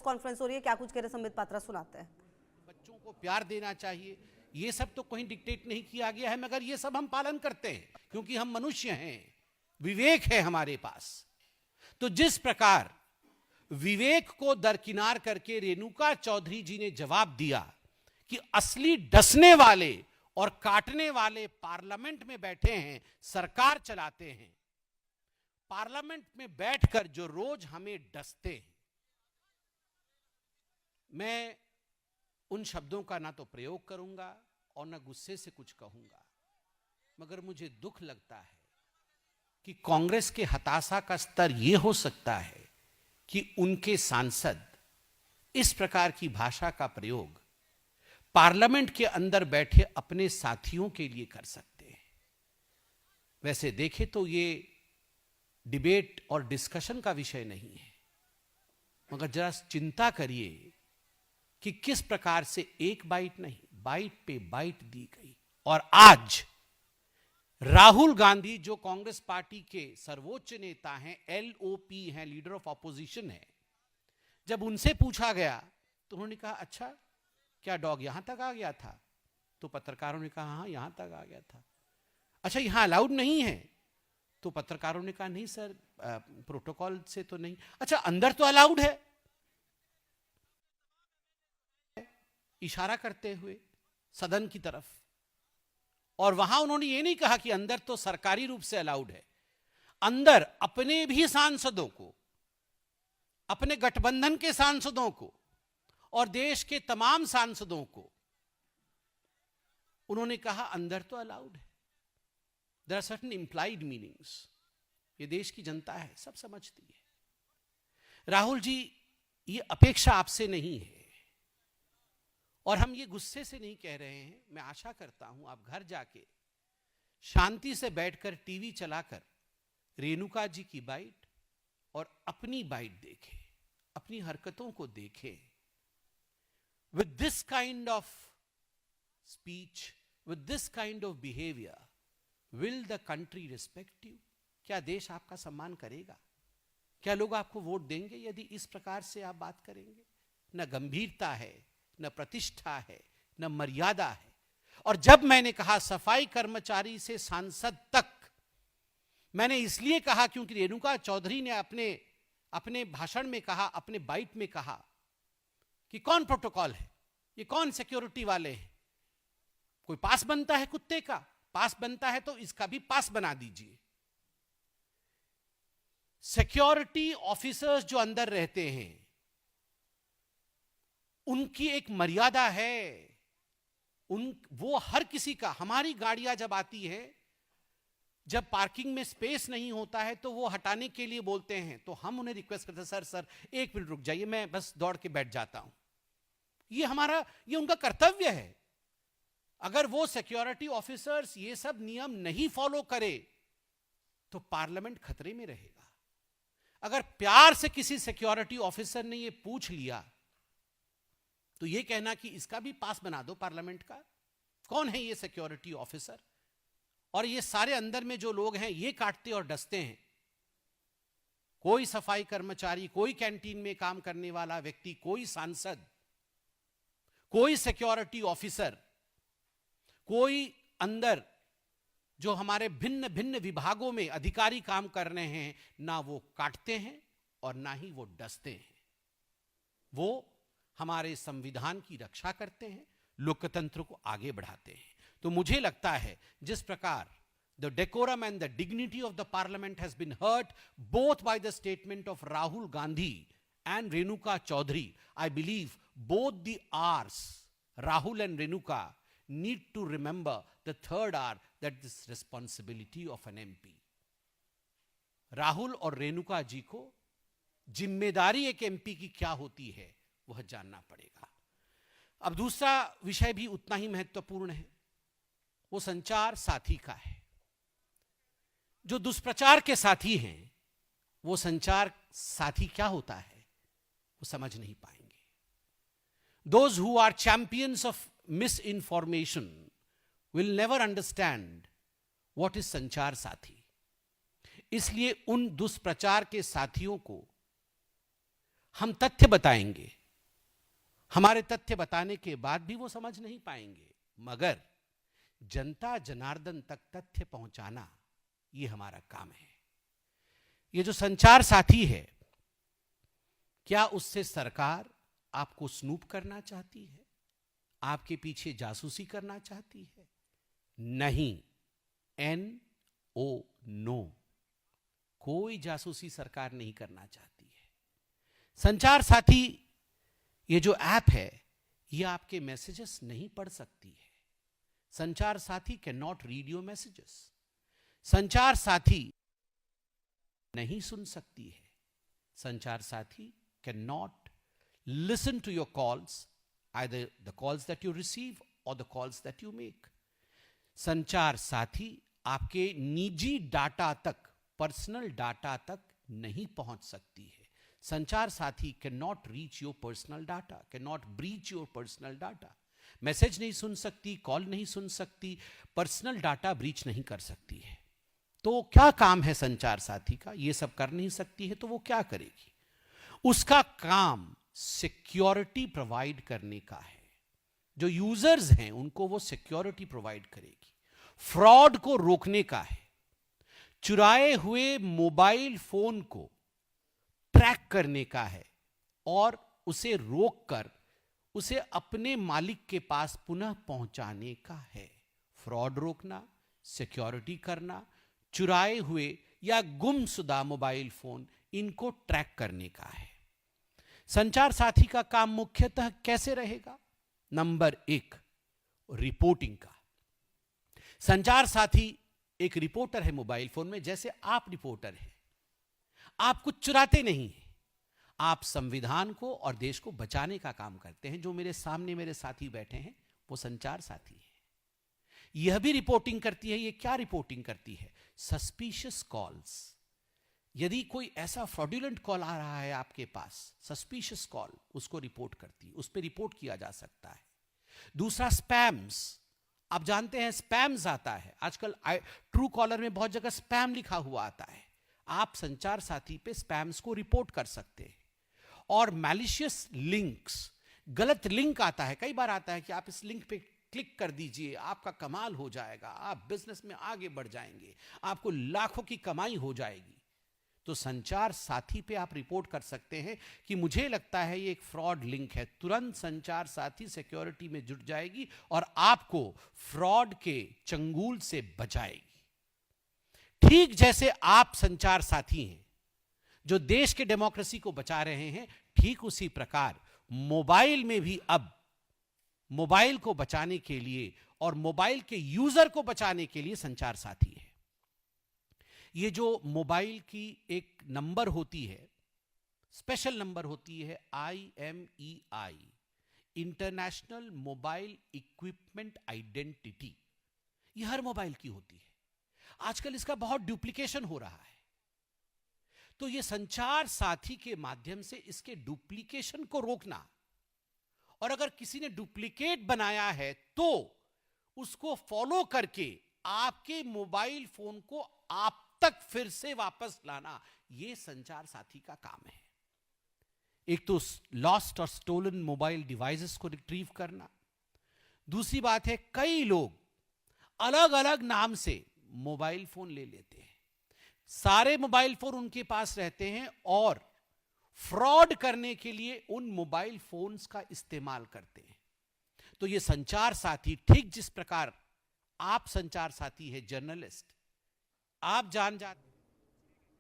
Conference हो रही है, क्या कुछ कह रहे संबित पात्रा, सुनाते हैं। बच्चों को प्यार देना चाहिए, ये सब तो कहीं डिक्टेट नहीं किया गया है, मगर ये सब हम पालन करते हैं क्योंकि हम मनुष्य हैं, विवेक है हमारे पास। तो जिस प्रकार विवेक को दरकिनार करके रेणुका चौधरी जी ने जवाब दिया कि असली डसने वाले और काटने वाले पार्लियामेंट में बैठे हैं, सरकार चलाते हैं, पार्लियामेंट में बैठकर जो रोज हमें डसते हैं, मैं उन शब्दों का ना तो प्रयोग करूंगा और ना गुस्से से कुछ कहूंगा, मगर मुझे दुख लगता है कि कांग्रेस के हताशा का स्तर यह हो सकता है कि उनके सांसद इस प्रकार की भाषा का प्रयोग पार्लियामेंट के अंदर बैठे अपने साथियों के लिए कर सकते हैं। वैसे देखें तो ये डिबेट और डिस्कशन का विषय नहीं है, मगर जरा चिंता करिए कि किस प्रकार से एक बाइट नहीं, बाइट पे बाइट दी गई। और आज राहुल गांधी जो कांग्रेस पार्टी के सर्वोच्च नेता हैं, LOP हैं, लीडर ऑफ ऑपोजिशन है, जब उनसे पूछा गया तो उन्होंने कहा अच्छा क्या डॉग यहां तक आ गया था? तो पत्रकारों ने कहा हाँ यहां तक आ गया था। अच्छा यहां अलाउड नहीं है? तो पत्रकारों ने कहा नहीं सर, प्रोटोकॉल से तो नहीं। अच्छा अंदर तो अलाउड है, इशारा करते हुए सदन की तरफ। और वहां उन्होंने ये नहीं कहा कि अंदर तो सरकारी रूप से अलाउड है, अंदर अपने भी सांसदों को, अपने गठबंधन के सांसदों को और देश के तमाम सांसदों को उन्होंने कहा अंदर तो अलाउड है। There are certain implied meanings, ये देश की जनता है, सब समझती है। राहुल जी, ये अपेक्षा आपसे नहीं है और हम ये गुस्से से नहीं कह रहे हैं। मैं आशा करता हूं आप घर जाके शांति से बैठकर टीवी चलाकर रेणुका जी की बाइट और अपनी बाइट देखें, अपनी हरकतों को देखें। With this kind of speech, with this kind of behaviour, will the country respect you? क्या देश आपका सम्मान करेगा? क्या लोग आपको वोट देंगे यदि इस प्रकार से आप बात करेंगे? न गंभीरता है, न प्रतिष्ठा है, न मर्यादा है। और जब मैंने कहा सफाई कर्मचारी से सांसद तक, मैंने इसलिए कहा क्योंकि रेणुका चौधरी ने अपने भाषण में कहा, अपने बाइट में कहा कि कौन प्रोटोकॉल है, ये कौन सिक्योरिटी वाले हैं? कोई पास बनता है कुत्ते का? पास बनता है तो इसका भी पास बना दीजिए। सिक्योरिटी ऑफिसर्स जो अंदर रहते हैं उनकी एक मर्यादा है, वो हर किसी का, हमारी गाड़ियां जब आती है, जब पार्किंग में स्पेस नहीं होता है तो वो हटाने के लिए बोलते हैं, तो हम उन्हें रिक्वेस्ट करते हैं सर एक मिनट रुक जाइए, मैं बस दौड़ के बैठ जाता हूं। ये उनका कर्तव्य है। अगर वो सिक्योरिटी ऑफिसर्स ये सब नियम नहीं फॉलो करे तो पार्लियामेंट खतरे में रहेगा। अगर प्यार से किसी सिक्योरिटी ऑफिसर ने ये पूछ लिया तो ये कहना कि इसका भी पास बना दो पार्लियामेंट का, कौन है ये सिक्योरिटी ऑफिसर? और ये सारे अंदर में जो लोग हैं ये काटते और डसते हैं। कोई सफाई कर्मचारी, कोई कैंटीन में काम करने वाला व्यक्ति, कोई सांसद, कोई सिक्योरिटी ऑफिसर, कोई अंदर जो हमारे भिन्न भिन्न विभागों में अधिकारी काम कर रहे हैं, ना वो काटते हैं और ना ही वो डसते हैं। वो हमारे संविधान की रक्षा करते हैं, लोकतंत्र को आगे बढ़ाते हैं। तो मुझे लगता है जिस प्रकार the decorum and the dignity of the parliament has been hurt both by the statement of Rahul Gandhi and Renuka Chaudhary, I believe both the ours, Rahul and Renuka, need to remember the third R, that is responsibility of an MP. Rahul और रेणुका जी को जिम्मेदारी एक MP की क्या होती है वह जानना पड़ेगा। अब दूसरा विषय भी उतना ही महत्वपूर्ण है, वो संचार साथी का है। जो दुष्प्रचार के साथी हैं वो संचार साथी क्या होता है वो समझ नहीं पाएंगे। Those who are champions of misinformation will never understand what is संचार साथी। इसलिए उन दुष्प्रचार के साथियों को हम तथ्य बताएंगे, हमारे तथ्य बताने के बाद भी वो समझ नहीं पाएंगे, मगर जनता जनार्दन तक तथ्य पहुंचाना ये हमारा काम है। ये जो संचार साथी है, क्या उससे सरकार आपको स्नूप करना चाहती है, आपके पीछे जासूसी करना चाहती है? नहीं, NO, नो, कोई जासूसी सरकार नहीं करना चाहती है। संचार साथी ये जो ऐप है, ये आपके मैसेजेस नहीं पढ़ सकती है। Sanchar Saathi can not read your messages. Sanchar Saathi नहीं सुन सकती है। Sanchar Saathi can not listen to your calls, either the calls that you receive or the calls that you make. Sanchar Saathi आपके निजी डाटा तक, पर्सनल डाटा तक नहीं पहुंच सकती है। Sanchar Saathi can not reach your personal data, can not breach your personal data. Message नहीं सुन सकती, कॉल नहीं सुन सकती, पर्सनल डाटा ब्रीच नहीं कर सकती है। तो क्या काम है संचार साथी का? ये सब कर नहीं सकती है तो वो क्या करेगी? उसका काम सिक्योरिटी प्रोवाइड करने का है। जो यूजर्स हैं उनको वो सिक्योरिटी प्रोवाइड करेगी। फ्रॉड को रोकने का है। चुराए हुए मोबाइल फोन को ट्रैक करने का है और उसे रोककर उसे अपने मालिक के पास पुनः पहुंचाने का है। फ्रॉड रोकना, सिक्योरिटी करना, चुराए हुए या गुमशुदा मोबाइल फोन, इनको ट्रैक करने का है। संचार साथी का काम मुख्यतः कैसे रहेगा? नंबर 1, रिपोर्टिंग का। संचार साथी एक रिपोर्टर है मोबाइल फोन में, जैसे आप रिपोर्टर हैं। आप कुछ चुराते नहीं हैं, आप संविधान को और देश को बचाने का काम करते हैं। जो मेरे सामने मेरे साथी बैठे हैं वो संचार साथी है। यह भी रिपोर्टिंग करती है। ये क्या रिपोर्टिंग करती है? Suspicious calls. यदि कोई ऐसा फ्रॉडुलेंट कॉल आ रहा है आपके पास, सस्पिशियस कॉल, उसको रिपोर्ट करती है, उस पर रिपोर्ट किया जा सकता है। दूसरा, स्पैम्स। आप जानते हैं स्पैम्स आता है आजकल, ट्रू कॉलर में बहुत जगह स्पैम लिखा हुआ आता है। आप संचार साथी पे स्पैम्स को रिपोर्ट कर सकते हैं। और मैलिशियस लिंक्स, गलत लिंक आता है, कई बार आता है कि आप इस लिंक पे क्लिक कर दीजिए, आपका कमाल हो जाएगा, आप बिजनेस में आगे बढ़ जाएंगे, आपको लाखों की कमाई हो जाएगी। तो संचार साथी पे आप रिपोर्ट कर सकते हैं कि मुझे लगता है ये एक फ्रॉड लिंक है। तुरंत संचार साथी सिक्योरिटी में जुट जाएगी और आपको फ्रॉड के चंगुल से बचाएगी। ठीक जैसे आप संचार साथी हैं जो देश के डेमोक्रेसी को बचा रहे हैं, ठीक उसी प्रकार मोबाइल में भी अब मोबाइल को बचाने के लिए और मोबाइल के यूजर को बचाने के लिए संचार साथी है। ये जो मोबाइल की एक नंबर होती है, स्पेशल नंबर होती है, IMEI, international mobile equipment identity, ये हर मोबाइल की होती है। आजकल इसका बहुत डुप्लीकेशन हो रहा है। तो ये संचार साथी के माध्यम से इसके डुप्लीकेशन को रोकना, और अगर किसी ने डुप्लीकेट बनाया है तो उसको फॉलो करके आपके मोबाइल फोन को आप तक फिर से वापस लाना, यह संचार साथी का काम है। एक तो लॉस्ट और स्टोलन मोबाइल डिवाइसेस को रिट्रीव करना। दूसरी बात है, कई लोग अलग अलग नाम से मोबाइल फोन ले लेते हैं, सारे मोबाइल फोन उनके पास रहते हैं और फ्रॉड करने के लिए उन मोबाइल फोन्स का इस्तेमाल करते हैं। तो ये संचार साथी, ठीक जिस प्रकार आप संचार साथी है जर्नलिस्ट, आप जान जाते